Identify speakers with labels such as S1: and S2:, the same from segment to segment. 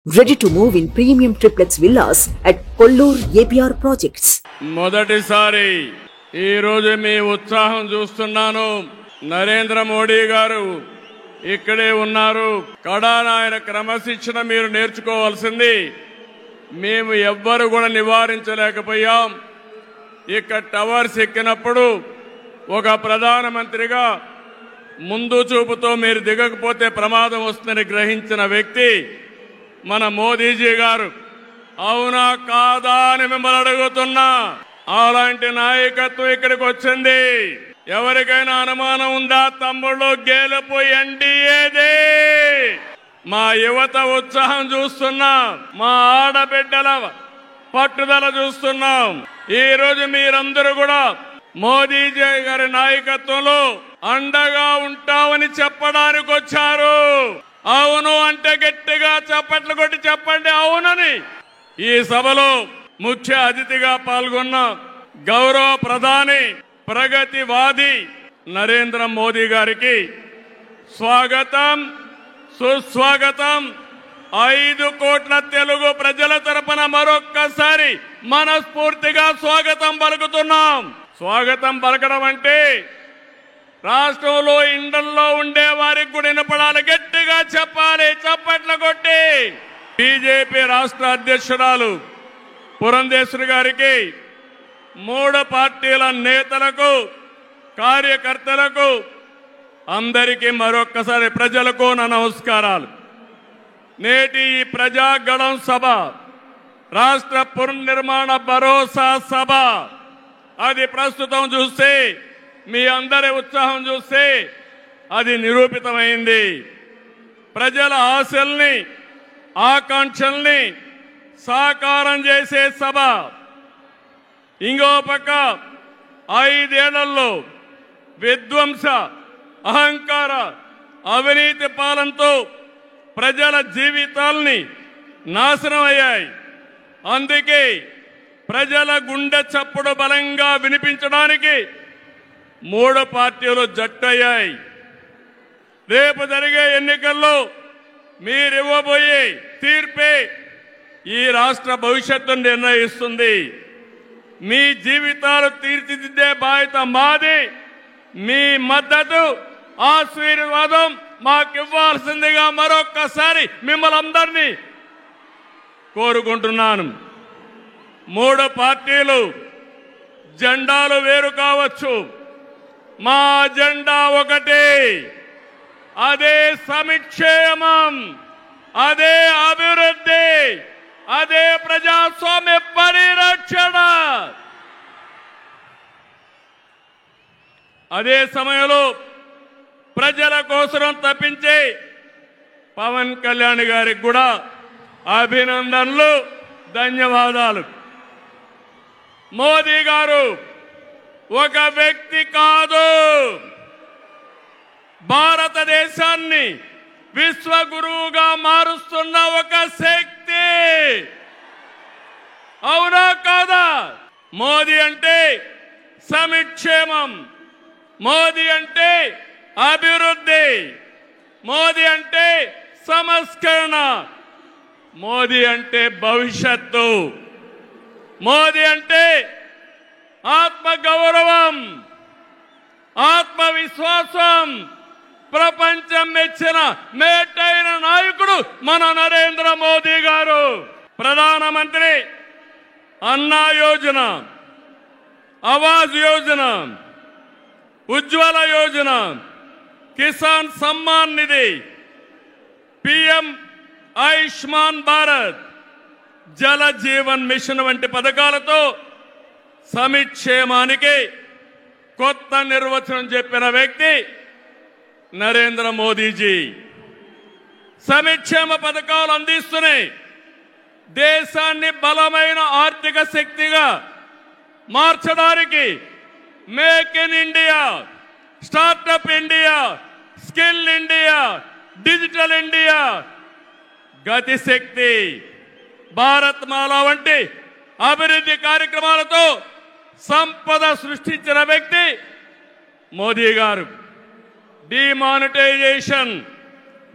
S1: Ready to move in premium triplex villas at Kollur APR Projects.
S2: మొదటిసారి ఈ రోజు మీ ఉత్సాహం చూస్తున్నాను. నరేంద్ర మోడీ గారు ఇక్కడే ఉన్నారు. కడాన ఆయన క్రమశిక్షణ మీరు నేర్చుకోవాల్సింది. మేము ఎవ్వరు కూడా నివారించలేకపోయాం. ఇక్కడ టవర్స్ ఎక్కినప్పుడు ఒక ప్రధానమంత్రిగా ముందు చూపుతో మీరు దిగకపోతే ప్రమాదం వస్తుందని గ్రహించిన వ్యక్తి మన మోదీజీ గారు. అవునా కాదా అని మిమ్మల్ని అడుగుతున్నా. అలాంటి నాయకత్వం ఇక్కడికి వచ్చింది. ఎవరికైనా అనుమానం ఉందా? తమ్ముళ్ళు, గెలుపు ఎన్డీఏదే. మా యువత ఉత్సాహం చూస్తున్నాం, మా ఆడబిడ్డల పట్టుదల చూస్తున్నాం. ఈ రోజు మీరందరూ కూడా మోదీజీ గారి నాయకత్వంలో అండగా ఉంటామని చెప్పడానికి వచ్చారు. అవును అంటే గట్టిగా చప్పట్లు కొట్టి చెప్పండి అవునని. ఈ సభలో ముఖ్య అతిథిగా పాల్గొన్న గౌరవ ప్రధాని, ప్రగతివాది నరేంద్ర మోదీ గారికి స్వాగతం, సుస్వాగతం. 5 కోట్ల తెలుగు ప్రజల తరపున మరొక్కసారి మనస్ఫూర్తిగా స్వాగతం పలుకుతున్నాం. స్వాగతం పలకడం అంటే రాష్ట్రంలో ఇండల్లో ఉండే వారికి కూడా వినపడాలి, గట్టిగా చెప్పాలి, చప్పట్లు కొట్టి. బీజేపీ రాష్ట్ర అధ్యక్షురాలు పురంధేశ్వరి గారికి, 3 పార్టీల నేతలకు, కార్యకర్తలకు, అందరికీ మరొక్కసారి ప్రజలకు నా నమస్కారాలు. నేటి ఈ ప్రజాగళం సభ రాష్ట్ర పునర్నిర్మాణ భరోసా సభ. అది ప్రస్తుతం చూస్తే, మీ అందరి ఉత్సాహం చూస్తే అది నిరూపితమైంది. ప్రజల ఆశల్ని, ఆకాంక్షల్ని సాకారం చేసే సభ. ఇంకో పక్క 5 ఏళ్లలో విధ్వంస, అహంకార, అవినీతి పాలనతో ప్రజల జీవితాల్ని నాశనం అయ్యాయి. అందుకే ప్రజల గుండె చప్పుడు బలంగా వినిపించడానికి 3 పార్టీలు జట్టయ్యాయి. రేపు జరిగే ఎన్నికల్లో మీరివ్వబోయే తీర్పే ఈ రాష్ట్ర భవిష్యత్తును నిర్ణయిస్తుంది. మీ జీవితాలు తీర్చిదిద్దే బాధ్యత మాది. మీ మద్దతు, ఆశీర్వాదం మాకివ్వాల్సిందిగా మరొక్కసారి మిమ్మల్ని అందరినీ కోరుకుంటున్నాను. 3 పార్టీలు జెండాలు వేరు కావచ్చు, మా జెండా ఒకటే. అదే సంక్షేమం, అదే అభివృద్ధి, అదే ప్రజాస్వామ్య పరిరక్షణ. అదే సమయంలో ప్రజల కోసం తప్పించే పవన్ కళ్యాణ్ గారికి కూడా అభినందనలు, ధన్యవాదాలు. మోదీ గారు ఒక వ్యక్తి కాదు, భారతదేశాన్ని విశ్వగురువుగా మారుస్తున్న ఒక శక్తి. అవునా కాదా? మోదీ అంటే సంక్షేమం, మోదీ అంటే అభివృద్ధి, మోదీ అంటే సంస్కరణ, మోదీ అంటే భవిష్యత్తు, మోదీ అంటే ఆత్మగౌరవం, ఆత్మవిశ్వాసం. ప్రపంచం మెచ్చిన మేటైన నాయకుడు మన నరేంద్ర మోదీ గారు. ప్రధానమంత్రి అన్నా యోజన, ఆవాస్ యోజన, ఉజ్వల యోజన, కిసాన్ సమ్మాన్ నిధి, పిఎం ఆయుష్మాన్ భారత్, జల జీవన్ మిషన్ వంటి పథకాలతో సంక్షేమానికి కొత్త నిర్వచనం చెప్పిన వ్యక్తి నరేంద్ర మోదీజీ. సంక్షేమ పథకాలు అందిస్తున్నాయి. దేశాన్ని బలమైన ఆర్థిక శక్తిగా మార్చడానికి make in India, startup India, skill India, digital India, Gatishakti, Bharat Mala వంటి అభివృద్ధి కార్యక్రమాలతో సంపద సృష్టించిన వ్యక్తి మోదీ గారు. డిమానిటైజేషన్,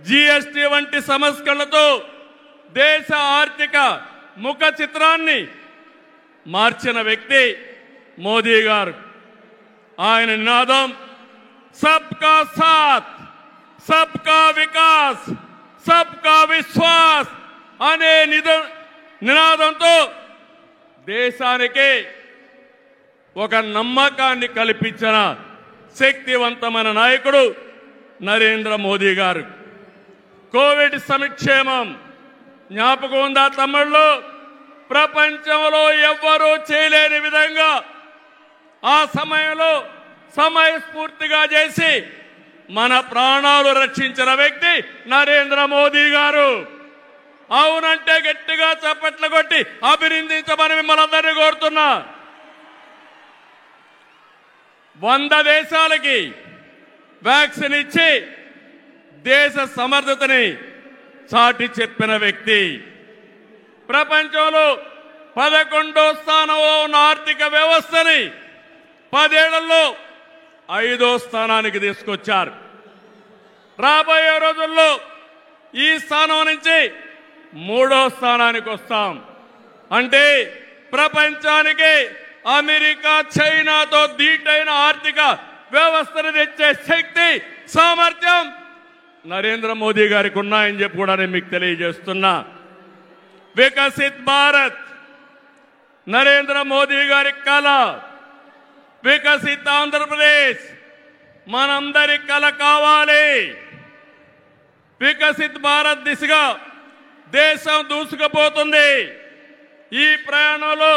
S2: జీఎస్టీ వంటి సంస్కరణలతో దేశ ఆర్థిక ముఖ చిత్రాన్ని మార్చిన వ్యక్తి మోదీ గారు. ఆయన నినాదం సబ్కా సాత్, సబ్కా వికాస్, సబ్కా విశ్వాస్ అనే నినాదంతో దేశానికి ఒక నమ్మకాన్ని కల్పించిన శక్తివంతమైన నాయకుడు నరేంద్ర మోదీ గారు. కోవిడ్ సంక్షేమం జ్ఞాపకం ఉందా తమ్ముళ్ళు? ప్రపంచంలో ఎవ్వరూ చేయలేని విధంగా ఆ సమయంలో సమయస్ఫూర్తిగా చేసి మన ప్రాణాలు రక్షించిన వ్యక్తి నరేంద్ర మోదీ గారు. అవునంటే గట్టిగా చప్పట్లు కొట్టి అభినందించమని మిమ్మల్ని అందరినీ కోరుతున్నా. 100 దేశాలకి వ్యాక్సిన్ ఇచ్చి దేశ సమర్థతని చాటి చెప్పిన వ్యక్తి. ప్రపంచంలో 11వ స్థానంలో ఉన్న ఆర్థిక వ్యవస్థని 10 ఏళ్లలో 5వ స్థానానికి తీసుకొచ్చారు. రాబోయే రోజుల్లో ఈ స్థానం నుంచి 3వ స్థానానికి వస్తాం. అంటే ప్రపంచానికి అమెరికా, చైనాతో ధీటైన ఆర్థిక వ్యవస్థను తెచ్చే శక్తి, సామర్థ్యం నరేంద్ర మోదీ గారికి ఉన్నాయని చెప్పి కూడా నేను మీకు తెలియజేస్తున్నా. వికసిత్ భారత్ నరేంద్ర మోదీ గారి కళ. వికసిత్ ఆంధ్రప్రదేశ్ మనందరి కళ కావాలి. వికసిత్ భారత్ దిశగా దేశం దూసుకుపోతుంది. ఈ ప్రయాణంలో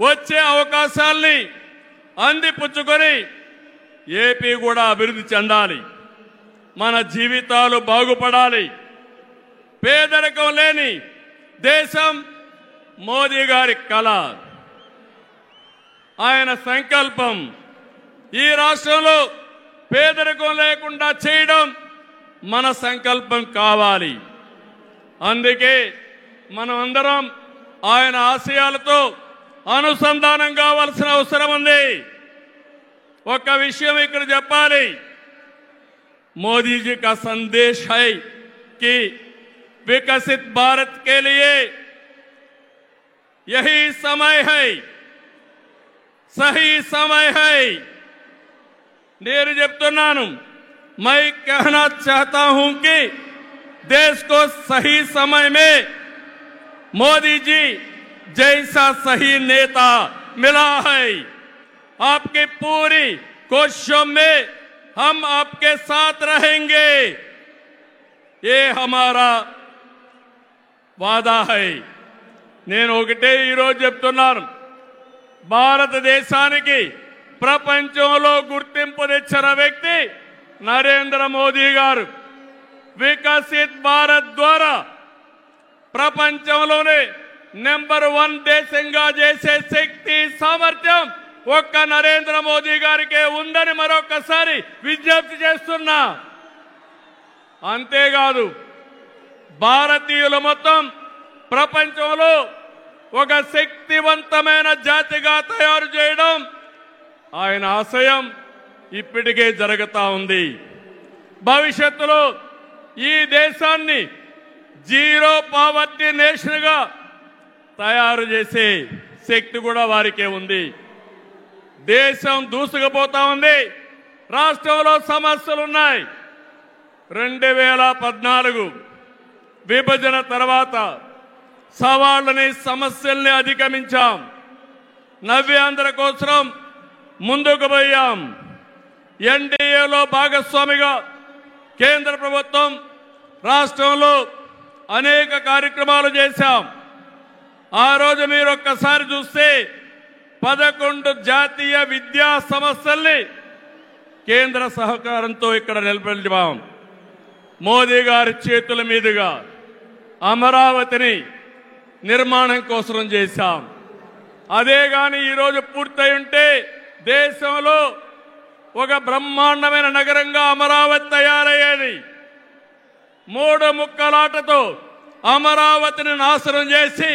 S2: వచ్చే అవకాశాల్ని అందిపుచ్చుకొని ఏపీ కూడా అభివృద్ధి చెందాలి. మన జీవితాలు బాగుపడాలి. పేదరికం లేని దేశం మోదీ గారి కళ, ఆయన సంకల్పం. ఈ రాష్ట్రంలో పేదరికం లేకుండా చేయడం మన సంకల్పం కావాలి. అందుకే మనం అందరం ఆయన ఆశయాలతో అనుసంధానం కావాల్సిన అవసరం ఉంది. ఒక విషయం ఇక్కడ చెప్పాలి. मोदी जी का संदेश है कि विकसित भारत के लिए यही समय है, सही समय है. నేను చెప్తున్నాను, मैं कहना चाहता हूं कि देश को सही समय में मोदी जी जैसा सही नेता मिला है. आपकी पूरी कोशिशों में हम आपके साथ रहेंगे, ये हमारा वादा है. నేను ఒకటే ఈరోజు చెప్తున్నాను, భారతదేశానికి ప్రపంచంలో గుర్తింపు తెచ్చిన వ్యక్తి నరేంద్ర మోదీ గారు. వికసిత్ భారత్ ద్వారా ప్రపంచంలోనే నెంబర్ 1 దేశంగా చేసే శక్తి, సామర్థ్యం ఒక్క నరేంద్ర మోదీ గారికే ఉందని మరొకసారి విజ్ఞప్తి చేస్తున్నా. అంతేకాదు, భారతీయులు మొత్తం ప్రపంచంలో ఒక శక్తివంతమైన జాతిగా తయారు చేయడం ఆయన ఆశయం ఇప్పటికే జరుగుతా ఉంది. భవిష్యత్తులో ఈ దేశాన్ని జీరో పావర్టీ నేషన్గా తయారు చేసే శక్తి కూడా వారికే ఉంది. దేశం దూసుకుపోతా ఉంది. రాష్ట్రంలో సమస్యలున్నాయి. 2014 విభజన తర్వాత సవాళ్ళని, సమస్యల్ని అధిగమించాం. నవ్యాంధ్ర కోసం ముందుకు పోయాం. ఎన్డీఏలో భాగస్వామిగా కేంద్ర ప్రభుత్వం రాష్ట్రంలో అనేక కార్యక్రమాలు చేశాం. ఆ రోజు మీరు ఒక్కసారి చూస్తే 11 జాతీయ విద్యా సంస్థల్ని కేంద్ర సహకారంతో ఇక్కడ నిలబెట్టాం. మోదీ గారి చేతుల మీదుగా అమరావతిని నిర్మాణం కోసం చేశాం. అదే గాని ఈరోజు పూర్తయి ఉంటే దేశంలో ఒక బ్రహ్మాండమైన నగరంగా అమరావతి తయారయ్యేది. 3 ముక్కలాటతో అమరావతిని నాశనం చేసి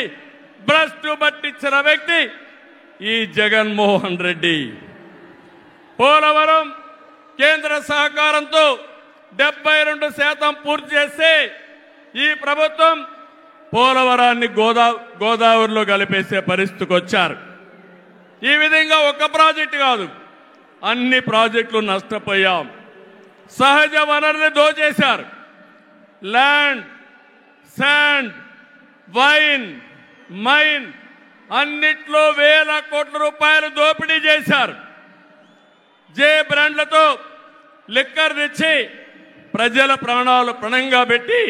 S2: భ్రష్టు పట్టించిన వ్యక్తి ఈ జగన్మోహన్ రెడ్డి. పోలవరం కేంద్ర సహకారంతో 72% పూర్తి చేస్తే ఈ ప్రభుత్వం పోలవరాన్ని గోదావరిలో కలిపేసే పరిస్థితికి వచ్చారు. ఈ విధంగా ఒక ప్రాజెక్టు కాదు, అన్ని ప్రాజెక్టులు నష్టపోయాం. సహజ వనరులు దోచేశారు. ల్యాండ్, శాండ్, వైన్, మైన్ అన్నిట్లో వేల కోట్ల రూపాయలు దోపిడీ చేశారు. జే బ్రాండ్లతో లిక్కర్ తెచ్చి ప్రజల ప్రాణాలు పణంగా పెట్టి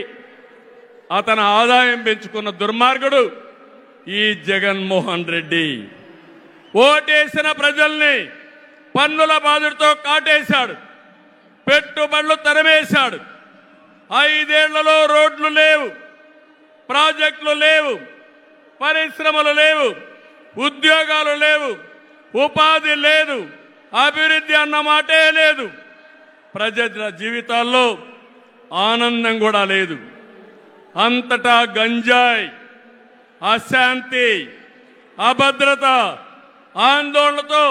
S2: అతని ఆదాయం పెంచుకున్న దుర్మార్గుడు ఈ జగన్మోహన్ రెడ్డి. ఓటేసిన ప్రజల్ని పన్నుల బాధుడితో కాటేశాడు, పెట్టుబడులు తరిమేశాడు. 5 ఏళ్లలో రోడ్లు లేవు, ప్రాజెక్టులు లేవు, పరిశ్రమలు లేవు, ఉద్యోగాలు లేవు, ఉపాధి లేదు, అభివృద్ధి అన్న మాటే లేదు. ప్రజల జీవితాల్లో ఆనందం కూడా లేదు. అంతటా గంజాయి, అశాంతి, అభద్రత, ఆందోళనతో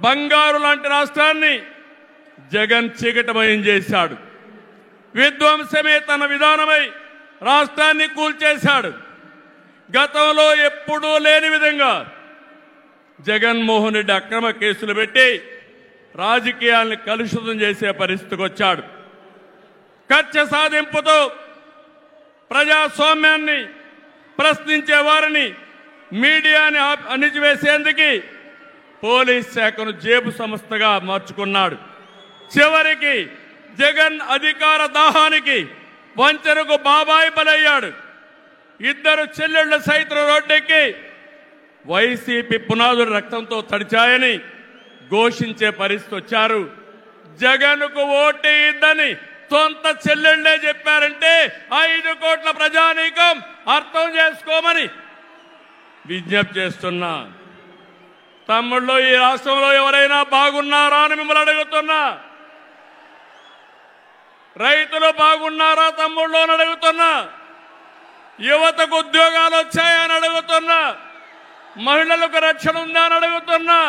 S2: బంగారు లాంటి రాష్ట్రాన్ని జగన్ చీకటమయం చేశాడు. విధ్వంసమే తన విధానమై రాష్ట్రాన్ని కూల్చేశాడు. గతంలో ఎప్పుడూ లేని విధంగా జగన్మోహన్ రెడ్డి అక్రమ కేసులు పెట్టి రాజకీయాలను కలుషితం చేసే పరిస్థితికి వచ్చాడు. కక్ష సాధింపుతో ప్రజాస్వామ్యాన్ని ప్రశ్నించే వారిని, మీడియాని అణిచివేసేందుకు పోలీస్ శాఖను జేబు సంస్థగా మార్చుకున్నాడు. చివరికి జగన్ అధికార దాహానికి, వంచనకు బాబాయి బలయ్యాడు. 2 చెల్లెళ్ల సైతం రోడ్డెక్కి వైసీపీ పునాదులు రక్తంతో తడిచాయని ఘోషించే పరిస్థితి వచ్చారు. జగన్కు ఓటేయద్దని సొంత చెల్లెళ్లే చెప్పారంటే 5 కోట్ల ప్రజానీకం అర్థం చేసుకోమని విజ్ఞప్తి చేస్తున్నా. తమ్ముళ్ళు, ఈ రాష్ట్రంలో ఎవరైనా బాగున్నారా అని మిమ్మల్ని అడుగుతున్నా. రైతులు బాగున్నారా తమ్ముళ్ళు అని అడుగుతున్నా. యువతకు ఉద్యోగాలు వచ్చాయని అడుగుతున్నా. మహిళలకు రక్షణ ఉందా అని అడుగుతున్నా.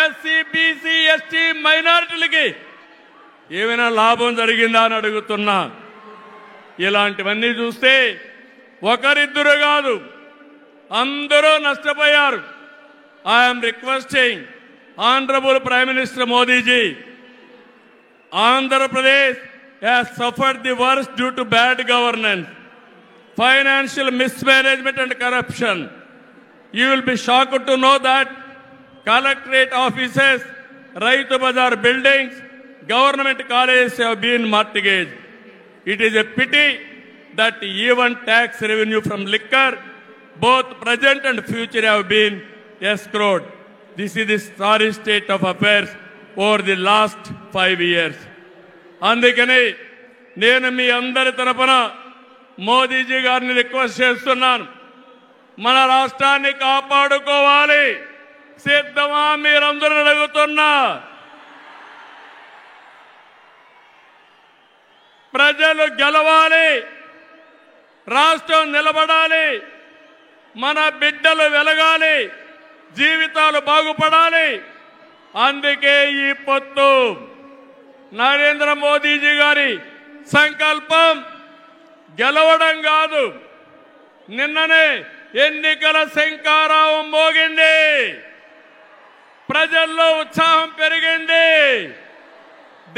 S2: ఎస్సీ, బీసీ, ఎస్టీ, మైనారిటీలకి ఏమైనా లాభం జరిగిందా అని అడుగుతున్నా. ఇలాంటివన్నీ చూస్తే ఒకరిద్దరు కాదు, అందరూ నష్టపోయారు. I'm requesting honourable prime minister Modi ji, Andhra Pradesh has suffered the worst due to bad governance, financial mismanagement and corruption. You will be shocked to know that collectorate offices, Raitu Bazar buildings, government colleges have been mortgaged. It is a pity that even tax revenue from liquor, both present and future, have been escrowed. This is the sorry state of affairs over the last 5 years. అందుకని నేను మీ అందరి తరపున మోదీజీ గారిని request చేస్తున్నాను. మన రాష్ట్రాన్ని కాపాడుకోవాలి. సిద్ధమా మీరందరూ అడుగుతున్నా. ప్రజలు గెలవాలి, రాష్ట్రం నిలబడాలి, మన బిడ్డలు వెలగాలి, జీవితాలు బాగుపడాలి. అందుకే ఈ పొత్తు. నరేంద్ర మోదీజీ గారి సంకల్పం గెలవడం కాదు. నిన్ననే ఎన్నికల శంఖారావం మోగింది, ప్రజల్లో ఉత్సాహం పెరిగింది.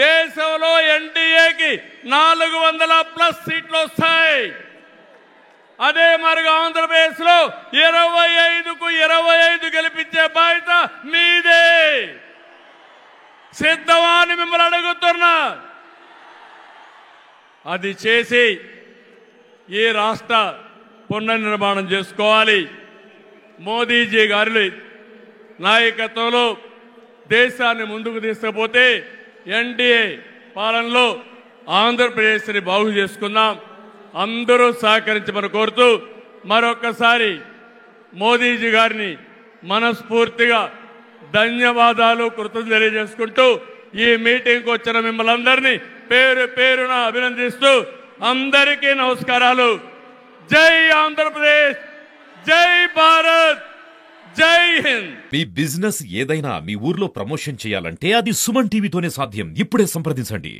S2: దేశంలో ఎన్డీఏకి 400+ సీట్లు వస్తాయి. అదే మరిగా ఆంధ్రప్రదేశ్ లో 25కు 25 గెలిపించే బాధ్యత మీదే. సిద్ధమా అని మిమ్మల్ని అడుగుతున్నా. అది చేసి ఈ రాష్ట్ర పునర్నిర్మాణం చేసుకోవాలి. మోదీజీ గారి నాయకత్వంలో దేశాన్ని ముందుకు తీసుకుపోతే ఎన్డీఏ పాలనలో ఆంధ్రప్రదేశ్ని బాగు చేసుకుందాం. అందరూ సహకరించమని కోరుతూ మరొకసారి మోదీజీ గారిని మనస్ఫూర్తిగా ధన్యవాదాలు, కృతజ్ఞతలు తెలియజేసుకుంటూ ఈ మీటింగ్కి వచ్చిన మిమ్మల్ని అందరినీ పేరు పేరున అభినందిస్తూ అందరికీ నమస్కారాలు. జై ఆంధ్రప్రదేశ్, జై భారత్, జై హింద్.
S3: మీ బిజినెస్ ఏదైనా మీ ఊర్లో ప్రమోషన్ చేయాలంటే అది సుమన్ టీవీతోనే సాధ్యం. ఇప్పుడే సంప్రదించండి.